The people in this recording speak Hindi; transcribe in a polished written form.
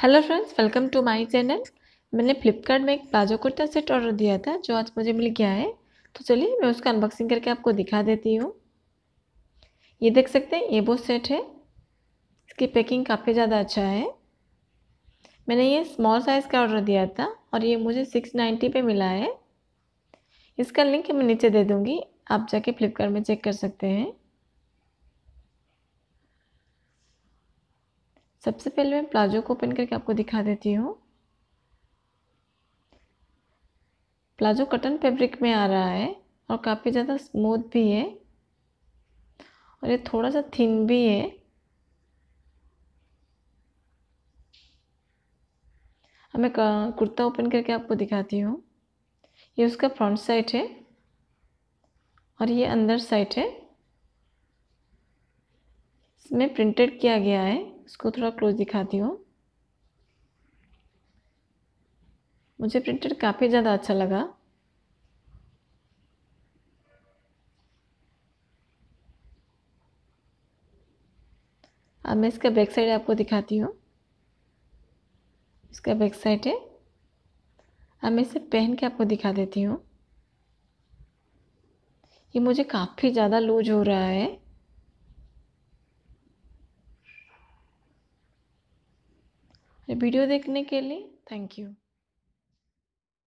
Hello friends, welcome to my channel. मैंने फ्लिपकार्ट में एक प्लाजो कुर्ता सेट ऑर्डर दिया था जो आज मुझे मिल गया है। तो चलिए मैं उसका अनबॉक्सिंग करके आपको दिखा देती हूँ। ये देख सकते हैं, ये वो सेट है। इसकी पैकिंग काफ़ी ज़्यादा अच्छा है। मैंने ये स्मॉल साइज़ का ऑर्डर दिया था और ये मुझे 690 पे मिला है। इसका लिंक मैं नीचे दे दूँगी, आप जाके फ्लिपकार्ट में चेक कर सकते हैं। सबसे पहले मैं प्लाजो को ओपन करके आपको दिखा देती हूँ। प्लाजो कॉटन फैब्रिक में आ रहा है और काफ़ी ज़्यादा स्मूथ भी है और ये थोड़ा सा थिन भी है। अब मैं कुर्ता ओपन करके आपको दिखाती हूँ। ये उसका फ्रंट साइड है और ये अंदर साइड है। इसमें प्रिंटेड किया गया है। इसको थोड़ा क्लोज दिखाती हूँ। मुझे प्रिंटेड काफ़ी ज़्यादा अच्छा लगा। अब मैं इसका बैक साइड आपको दिखाती हूँ। इसका बैक साइड है। अब मैं इसे पहन के आपको दिखा देती हूँ। ये मुझे काफ़ी ज़्यादा लूज हो रहा है। वीडियो देखने के लिए थैंक यू।